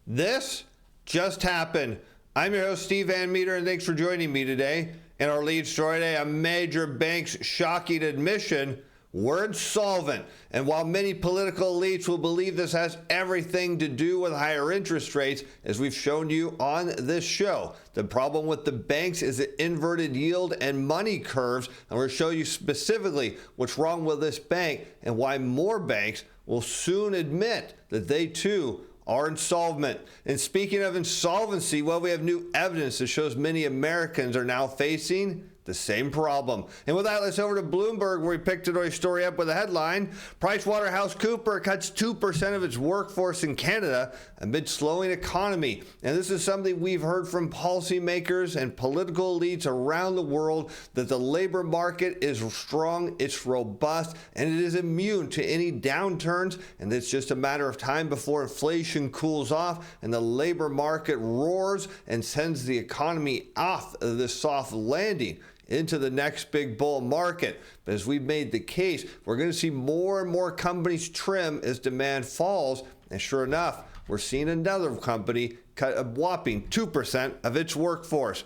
This just happened. I'm your host, Steve Van Metre, and thanks for joining me today. In our lead story today, a major bank's shocking admission, we're insolvent. And while many political elites will believe this has everything to do with higher interest rates, as we've shown you on this show, the problem with the banks is the inverted yield and money curves. And we're going to show you specifically what's wrong with this bank and why more banks will soon admit that they too are insolvent. And speaking of insolvency, well, we have new evidence that shows many Americans are now facing the same problem. And with that, let's over to Bloomberg, where we picked today's story up with a headline: PricewaterhouseCoopers cuts 2% of its workforce in Canada amid slowing economy. And this is something we've heard from policymakers and political elites around the world, that the labor market is strong, it's robust, and it is immune to any downturns. And it's just a matter of time before inflation cools off and the labor market roars and sends the economy off of this soft landing into the next big bull market. But as we've made the case, we're going to see more and more companies trim as demand falls. And sure enough, we're seeing another company cut a whopping 2% of its workforce.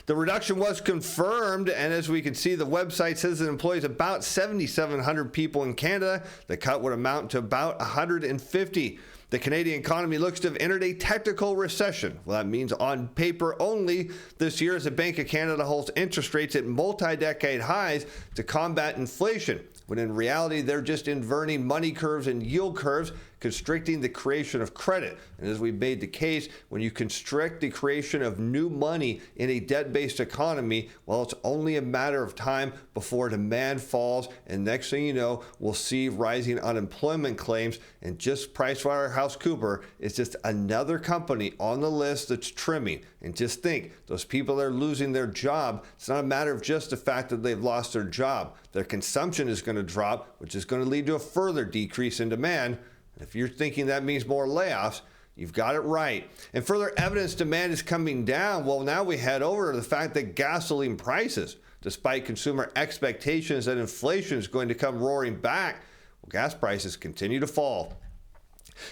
The reduction was confirmed, and as we can see, the website says it employs about 7,700 people in Canada. The cut would amount to about 150. The Canadian economy looks to have entered a technical recession. Well, that means on paper only. This year, as the Bank of Canada holds interest rates at multi-decade highs to combat inflation, when in reality, they're just inverting money curves and yield curves, constricting the creation of credit. And as we've made the case, when you constrict the creation of new money in a debt-based economy, well, it's only a matter of time before demand falls. And next thing you know, we'll see rising unemployment claims. And just PricewaterhouseCoopers is just another company on the list that's trimming. And just think, those people that are losing their job, it's not a matter of just the fact that they've lost their job. Their consumption is going to drop, which is going to lead to a further decrease in demand. If you're thinking that means more layoffs, you've got it right. And further evidence demand is coming down. Well, now we head over to the fact that gasoline prices, despite consumer expectations that inflation is going to come roaring back, well, gas prices continue to fall.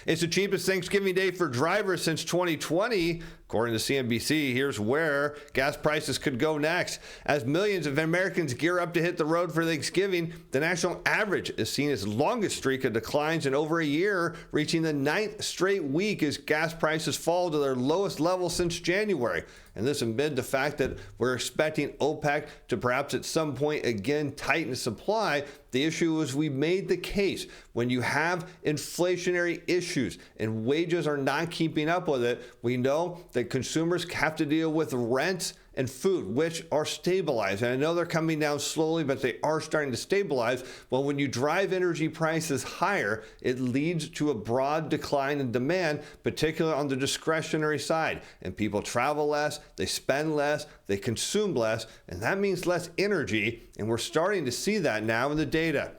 It's the cheapest Thanksgiving day for drivers since 2020. According to CNBC, here's where gas prices could go next. As millions of Americans gear up to hit the road for Thanksgiving, the national average is seen its longest streak of declines in over a year, reaching the 9th straight week as gas prices fall to their lowest level since January. And this amid the fact that we're expecting OPEC to perhaps at some point again tighten supply. The issue is we made the case, when you have inflationary issues and wages are not keeping up with it, we know that consumers have to deal with rents and food, which are stabilized. And I know they're coming down slowly, but they are starting to stabilize. Well, when you drive energy prices higher, it leads to a broad decline in demand, particularly on the discretionary side. And people travel less, they spend less, they consume less, and that means less energy. And we're starting to see that now in the data.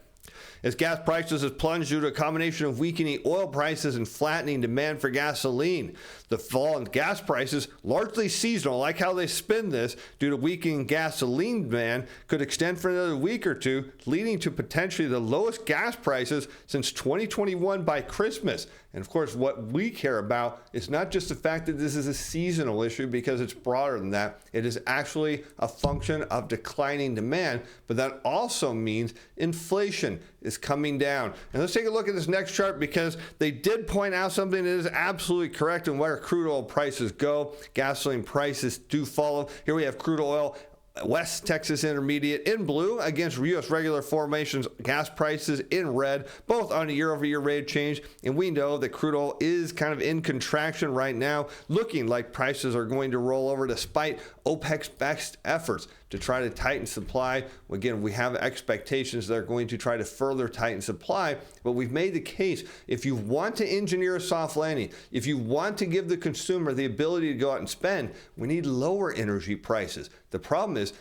As gas prices have plunged due to a combination of weakening oil prices and flattening demand for gasoline. The fall in gas prices, largely seasonal, like how they spin this, due to weakening gasoline demand, could extend for another week or two, leading to potentially the lowest gas prices since 2021 by Christmas. And of course, what we care about is not just the fact that this is a seasonal issue, because it's broader than that. It is actually a function of declining demand, but that also means inflation is coming down. And let's take a look at this next chart, because they did point out something that is absolutely correct in where crude oil prices go. Gasoline prices do follow. Here we have crude oil, West Texas Intermediate in blue against U.S. regular formations gas prices in red, both on a year-over-year rate of change. And we know that crude oil is kind of in contraction right now, looking like prices are going to roll over despite OPEC's best efforts to try to tighten supply. Again, we have expectations they're going to try to further tighten supply, but we've made the case, if you want to engineer a soft landing, if you want to give the consumer the ability to go out and spend, we need lower energy prices. The problem is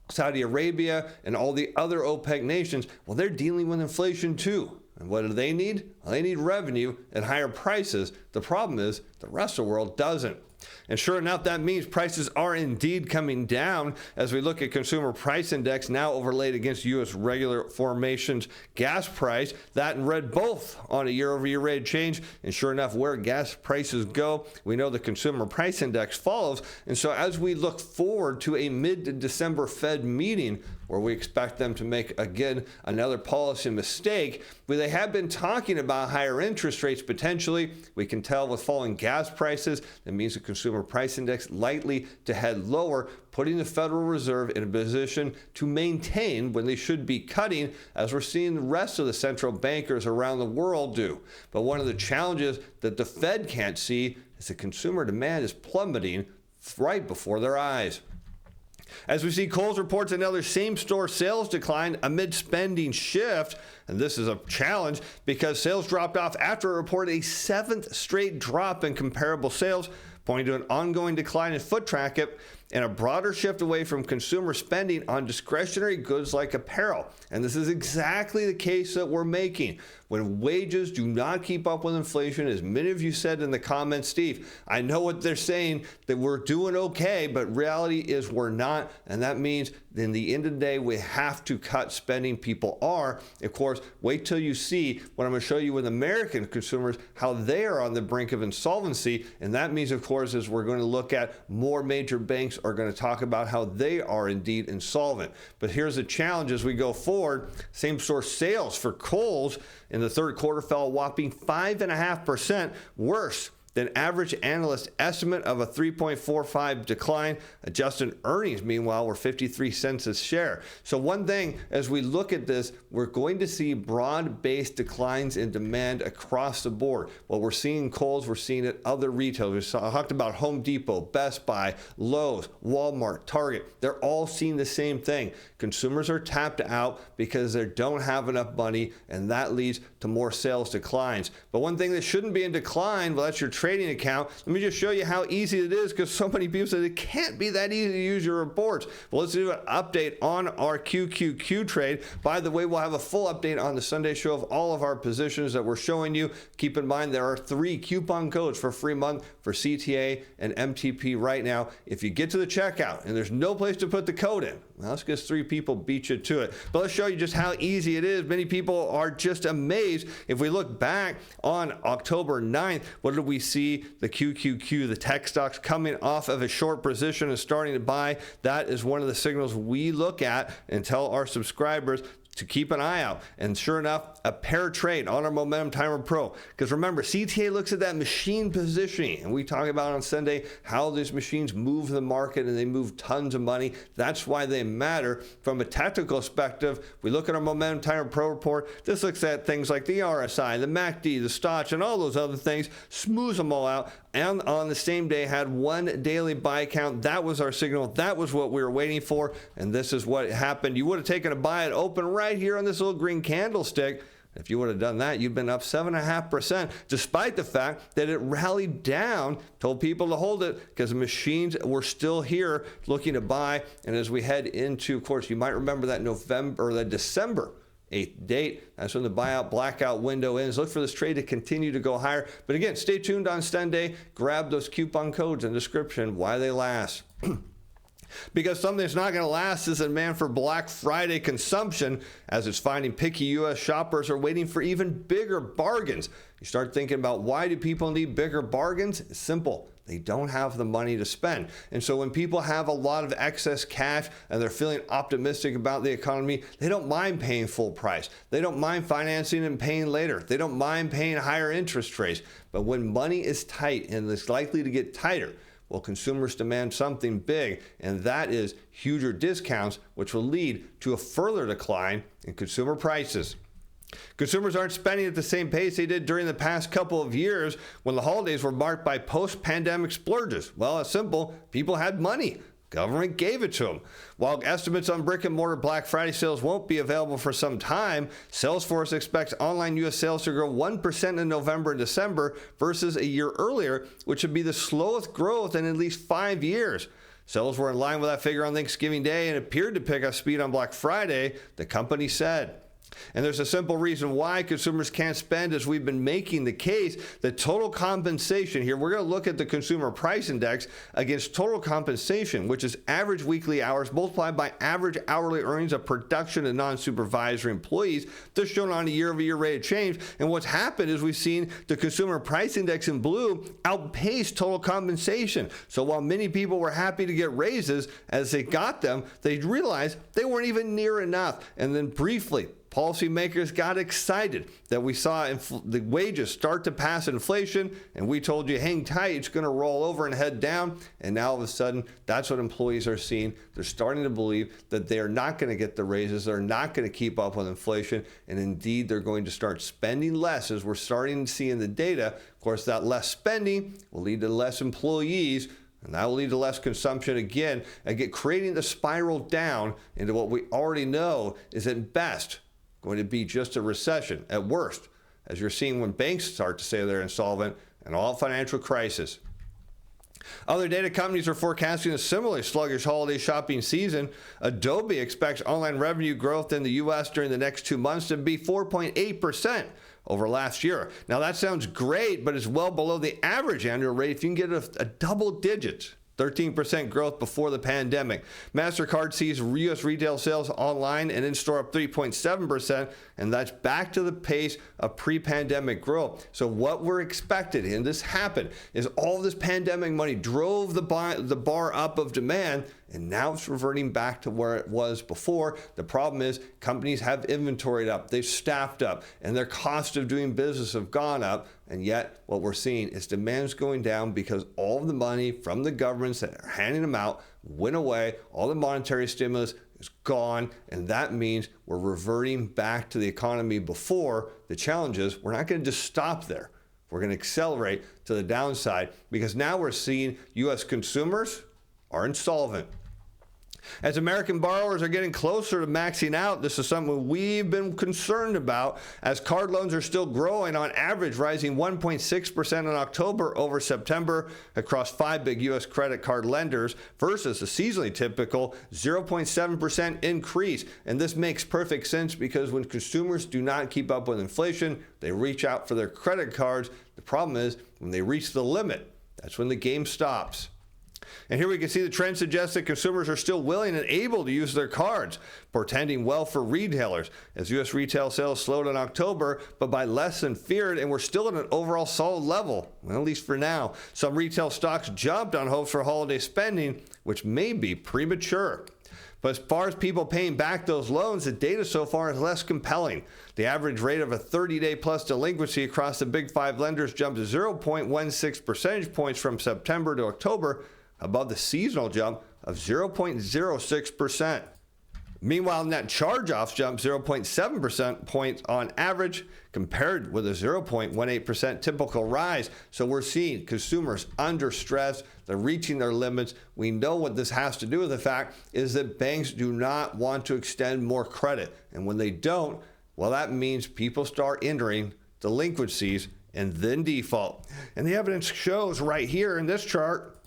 Saudi Arabia and all the other OPEC nations, well, they're dealing with inflation too. And what do? Well, they need revenue and higher prices. The problem is the rest of the world doesn't. And sure enough, that means prices are indeed coming down as we look at consumer price index now overlaid against U.S. regular formations gas price. That and red both on a year-over-year rate of change. And sure enough, where gas prices go, we know the consumer price index follows. And so as we look forward to a mid-December Fed meeting, where we expect them to make, again, another policy mistake, where they have been talking about higher interest rates potentially. We can tell with falling gas prices, that means the consumer price index likely to head lower, putting the Federal Reserve in a position to maintain when they should be cutting, as we're seeing the rest of the central bankers around the world do. But one of the challenges that the Fed can't see is that consumer demand is plummeting right before their eyes. As we see, Kohls reports another same-store sales decline amid spending shift. And this is a challenge because sales dropped off after it reported a seventh straight drop in comparable sales, pointing to an ongoing decline in foot traffic and a broader shift away from consumer spending on discretionary goods like apparel. And this is exactly the case that we're making. When wages do not keep up with inflation, as many of you said in the comments, Steve, I know what they're saying, that we're doing okay, but reality is we're not. And that means in the end of the day, we have to cut spending. People are. Of course, wait till you see what I'm going to show you with American consumers, how they are on the brink of insolvency. And that means, of course, as we're going to look at more major banks are going to talk about how they are indeed insolvent. But here's the challenge as we go forward. Same-store sales for Kohls in the third quarter fell a whopping 5.5% worse than average analyst estimate of a 3.45 decline. Adjusted earnings, meanwhile, were 53 cents a share. So one thing, as we look at this, we're going to see broad-based declines in demand across the board. What we're seeing in Kohls, we're seeing at other retailers. I talked about Home Depot, Best Buy, Lowe's, Walmart, Target. They're all seeing the same thing. Consumers are tapped out because they don't have enough money, and that leads to more sales declines. But one thing that shouldn't be in decline, well, that's your trading account. Let me just show you how easy it is, because so many people said it can't be that easy to use your reports. Well, let's do an update on our QQQ trade. By the way, we'll have a full update on the Sunday show of all of our positions that we're showing you. Keep in mind there are 3 coupon codes for free month for CTA and MTP right now. If you get to the checkout and there's no place to put the code in, well, that's because 3 people beat you to it. But let's show you just how easy it is. Many people are just amazed. If we look back on October 9th, what did we see? The QQQ, the tech stocks coming off of a short position and starting to buy. That is one of the signals we look at and tell our subscribers to keep an eye out. And sure enough, a pair trade on our Momentum Timer Pro. Because remember, CTA looks at that machine positioning, and we talk about on Sunday how these machines move the market and they move tons of money. That's why they matter. From a technical perspective, we look at our Momentum Timer Pro report. This looks at things like the RSI, the MACD, the Stoch, and all those other things, smooths them all out, and on the same day had 1 daily buy count. That was our signal. That was what we were waiting for, and this is what happened. You would have taken a buy at open right here on this little green candlestick. If you would have done that, you'd been up 7.5%, despite the fact that it rallied down, told people to hold it because the machines were still here looking to buy. And as we head into, of course, you might remember that November or that December 8th date. That's when the buyout blackout window ends. Look for this trade to continue to go higher. But again, stay tuned on Sunday. Grab those coupon codes in the description while they last. Because something that's not going to last is a demand for Black Friday consumption, as it's finding picky U.S. shoppers are waiting for even bigger bargains. You start thinking about, why do people need bigger bargains? It's simple. They don't have the money to spend. And so when people have a lot of excess cash and they're feeling optimistic about the economy, they don't mind paying full price. They don't mind financing and paying later. They don't mind paying higher interest rates. But when money is tight and it's likely to get tighter, well, consumers demand something big, and that is huger discounts, which will lead to a further decline in consumer prices. Consumers aren't spending at the same pace they did during the past couple of years when the holidays were marked by post-pandemic splurges. Well, it's simple. People had money. Government gave it to them. While estimates on brick-and-mortar Black Friday sales won't be available for some time, Salesforce expects online U.S. sales to grow 1% in November and December versus a year earlier, which would be the slowest growth in at least 5 years. Sales were in line with that figure on Thanksgiving Day and appeared to pick up speed on Black Friday, the company said. And there's a simple reason why consumers can't spend, as we've been making the case. The total compensation here, we're going to look at the consumer price index against total compensation, which is average weekly hours multiplied by average hourly earnings of production and non-supervisory employees. This is shown on a year-over-year rate of change. And what's happened is we've seen the consumer price index in blue outpace total compensation. So while many people were happy to get raises as they got them, they realized they weren't even near enough. And then briefly, policymakers got excited that we saw the wages start to pass inflation, and we told you, hang tight, it's going to roll over and head down. And now all of a sudden, that's what employees are seeing. They're starting to believe that they are not going to get the raises. They're not going to keep up with inflation. And indeed, they're going to start spending less, as we're starting to see in the data. Of course, that less spending will lead to less employees, and that will lead to less consumption again, and creating the spiral down into what we already know is at best going to be just a recession, at worst, as you're seeing when banks start to say they're insolvent, and all financial crisis. Other data companies are forecasting a similarly sluggish holiday shopping season. Adobe expects online revenue growth in the U.S. during the next 2 months to be 4.8% over last year. Now that sounds great, but it's well below the average annual rate if you can get a double digits. 13% growth before the pandemic. MasterCard sees U.S. retail sales online and in-store up 3.7%, and that's back to the pace of pre-pandemic growth. So what we're expected, and this happened, is all this pandemic money drove the bar up of demand, and now it's reverting back to where it was before. The problem is companies have inventoried up, they've staffed up, and their cost of doing business have gone up. And yet what we're seeing is demand's going down because all of the money from the governments that are handing them out went away. All the monetary stimulus is gone. And that means we're reverting back to the economy before. The challenge is we're not going to just stop there. We're going to accelerate to the downside because now we're seeing U.S. consumers are insolvent. As American borrowers are getting closer to maxing out, this is something we've been concerned about, as card loans are still growing, on average rising 1.6% in October over September across 5 big U.S. credit card lenders versus a seasonally typical 0.7% increase. And this makes perfect sense because when consumers do not keep up with inflation, they reach out for their credit cards. The problem is when they reach the limit, that's when the game stops. And here we can see the trend suggests that consumers are still willing and able to use their cards, portending well for retailers, as U.S. retail sales slowed in October, but by less than feared, and we're still at an overall solid level, well, at least for now. Some retail stocks jumped on hopes for holiday spending, which may be premature. But as far as people paying back those loans, the data so far is less compelling. The average rate of a 30-day plus delinquency across the big 5 lenders jumped 0.16 percentage points from September to October, above the seasonal jump of 0.06%. Meanwhile, net charge-offs jumped 0.7% points on average, compared with a 0.18% typical rise. So we're seeing consumers under stress. They're reaching their limits. We know what this has to do with the fact is that banks do not want to extend more credit. And when they don't, well, that means people start entering delinquencies and then default. And the evidence shows right here in this chart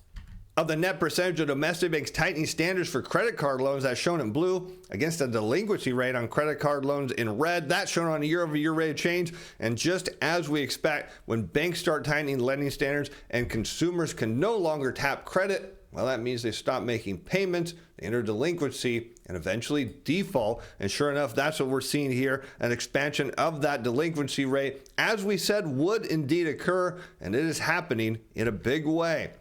of the net percentage of domestic banks tightening standards for credit card loans, that's shown in blue, against a delinquency rate on credit card loans in red, that's shown on a year-over-year rate of change. And just as we expect, when banks start tightening lending standards and consumers can no longer tap credit, well, that means they stop making payments, they enter delinquency, and eventually default. And sure enough, that's what we're seeing here, an expansion of that delinquency rate, as we said would indeed occur, and it is happening in a big way.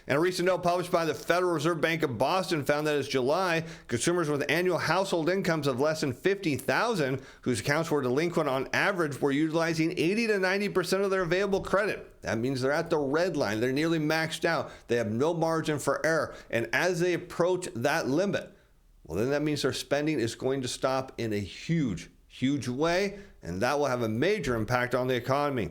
And a recent note published by the Federal Reserve Bank of Boston found that as July, consumers with annual household incomes of less than $50,000, whose accounts were delinquent on average, were utilizing 80 to 90% of their available credit. That means they're at the red line. They're nearly maxed out. They have no margin for error. And as they approach that limit, well, then that means their spending is going to stop in a huge, huge way, and that will have a major impact on the economy.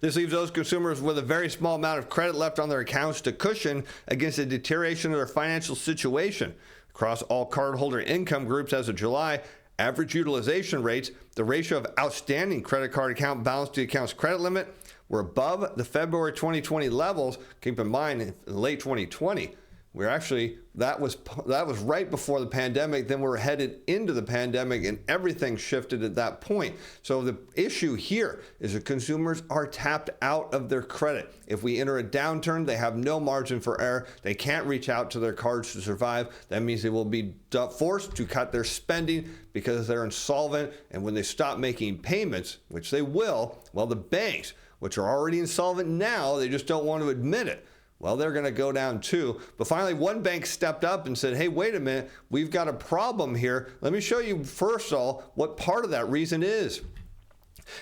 This leaves those consumers with a very small amount of credit left on their accounts to cushion against the deterioration of their financial situation. Across all cardholder income groups as of July, average utilization rates, the ratio of outstanding credit card account balance to the account's credit limit, were above the February 2020 levels. Keep in mind, in late 2020, that was right before the pandemic. Then we're headed into the pandemic and everything shifted at that point. So the issue here is that consumers are tapped out of their credit. If we enter a downturn, they have no margin for error. They can't reach out to their cards to survive. That means they will be forced to cut their spending because they're insolvent. And when they stop making payments, which they will, well, the banks, which are already insolvent now, they just don't want to admit it. Well, they're going to go down too. But finally, one bank stepped up and said, hey, wait a minute, we've got a problem here. Let me show you first of all what part of that reason is.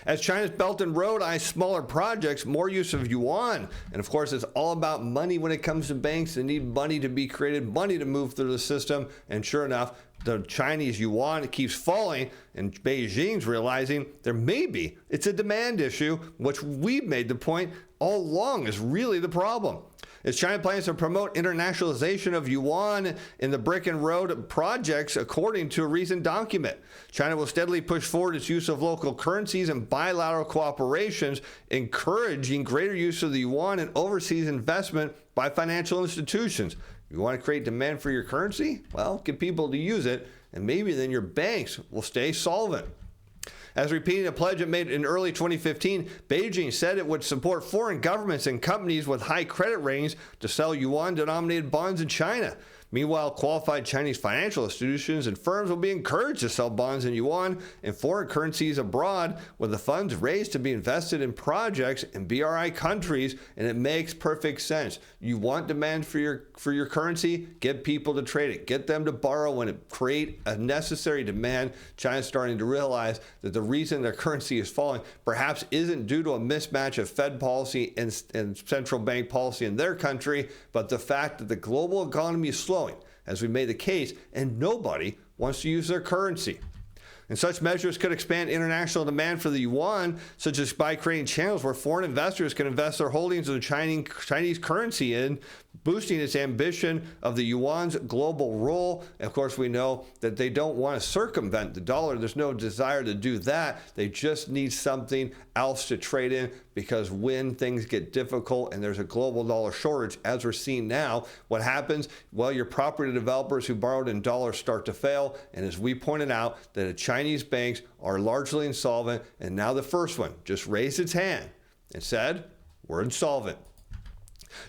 As China's Belt and Road eyes smaller projects, more use of yuan. And of course, it's all about money when it comes to banks. They need money to be created, money to move through the system. And sure enough, the Chinese yuan keeps falling, and Beijing's realizing it's a demand issue, which we've made the point all along is really the problem. As China plans to promote internationalization of yuan in the brick and road projects, according to a recent document, China will steadily push forward its use of local currencies and bilateral cooperations, encouraging greater use of the yuan and overseas investment by financial institutions. You want to create demand for your currency? Well, get people to use it, and maybe then your banks will stay solvent. As repeating a pledge it made in early 2015, Beijing said it would support foreign governments and companies with high credit ratings to sell yuan-denominated bonds in China. Meanwhile, qualified Chinese financial institutions and firms will be encouraged to sell bonds in yuan and foreign currencies abroad, with the funds raised to be invested in projects in BRI countries, and it makes perfect sense. You want demand for your currency? Get people to trade it. Get them to borrow when it create a necessary demand. China's starting to realize that the reason their currency is falling perhaps isn't due to a mismatch of Fed policy and central bank policy in their country, but the fact that the global economy is slowing, as we made the case, and nobody wants to use their currency. And such measures could expand international demand for the yuan, such as by creating channels where foreign investors can invest their holdings of the Chinese currency in, boosting its ambition of the yuan's global role. And of course, we know that they don't want to circumvent the dollar. There's no desire to do that. They just need something else to trade in, because when things get difficult and there's a global dollar shortage, as we're seeing now, what happens? Well, your property developers who borrowed in dollars start to fail. And as we pointed out, that the Chinese banks are largely insolvent. And now the first one just raised its hand and said, we're insolvent.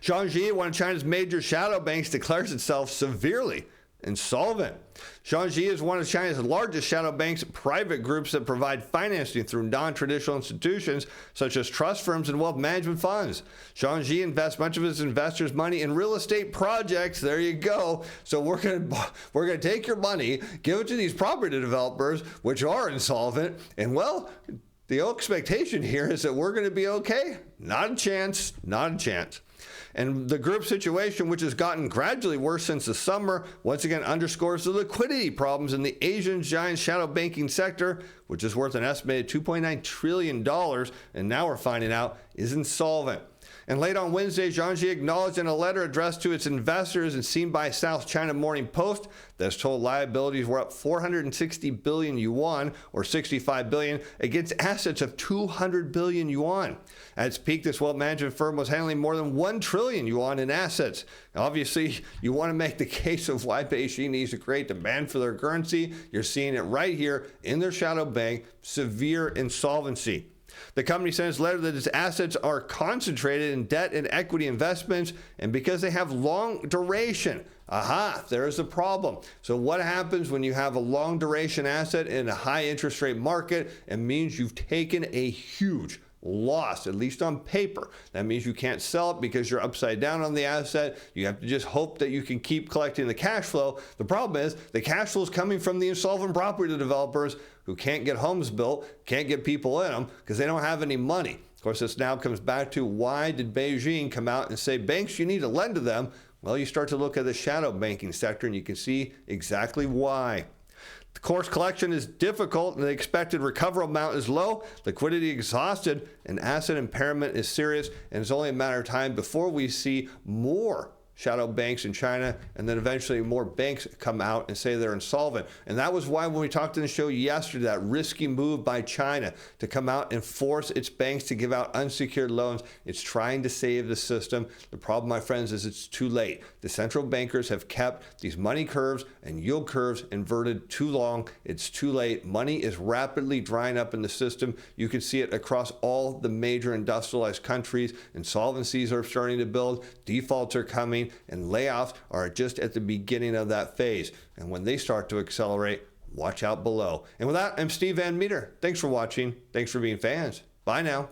Shan X, one of China's major shadow banks, declares itself severely insolvent. Shan X is one of China's largest shadow banks, private groups that provide financing through non-traditional institutions such as trust firms and wealth management funds. Shan X invests much of its investors' money in real estate projects. There you go. So we're gonna take your money, give it to these property developers, which are insolvent, and well, the expectation here is that we're going to be okay. Not a chance. Not a chance. And the group situation, which has gotten gradually worse since the summer, once again underscores the liquidity problems in the Asian giant shadow banking sector, which is worth an estimated $2.9 trillion, and now we're finding out is insolvent. And late on Wednesday, Shan X acknowledged in a letter addressed to its investors and seen by South China Morning Post that its total liabilities were up 460 billion yuan, or 65 billion, against assets of 200 billion yuan. At its peak, this wealth management firm was handling more than 1 trillion yuan in assets. Obviously, you want to make the case of why Beijing needs to create demand for their currency. You're seeing it right here in their shadow bank, severe insolvency. The company sent its letter that its assets are concentrated in debt and equity investments, and because they have long duration. There's the problem. So what happens when you have a long duration asset in a high interest rate market? It means you've taken a huge loss, at least on paper. That means you can't sell it because you're upside down on the asset. You have to just hope that you can keep collecting the cash flow. The problem is the cash flow is coming from the insolvent property developers who can't get homes built, can't get people in them because they don't have any money. Of course, this now comes back to why did Beijing come out and say, banks, you need to lend to them? Well, you start to look at the shadow banking sector and you can see exactly why. The course collection is difficult and the expected recoverable amount is low, liquidity exhausted, and asset impairment is serious, and it's only a matter of time before we see more shadow banks in China, and then eventually more banks come out and say they're insolvent. And that was why when we talked in the show yesterday, that risky move by China to come out and force its banks to give out unsecured loans, it's trying to save the system. The problem, my friends, is it's too late. The central bankers have kept these money curves and yield curves inverted too long. It's too late. Money is rapidly drying up in the system. You can see it across all the major industrialized countries. Insolvencies are starting to build, defaults are coming, and layoffs are just at the beginning of that phase. And when they start to accelerate, watch out below. And with that, I'm Steve Van Metre. Thanks for watching. Thanks for being fans. Bye now.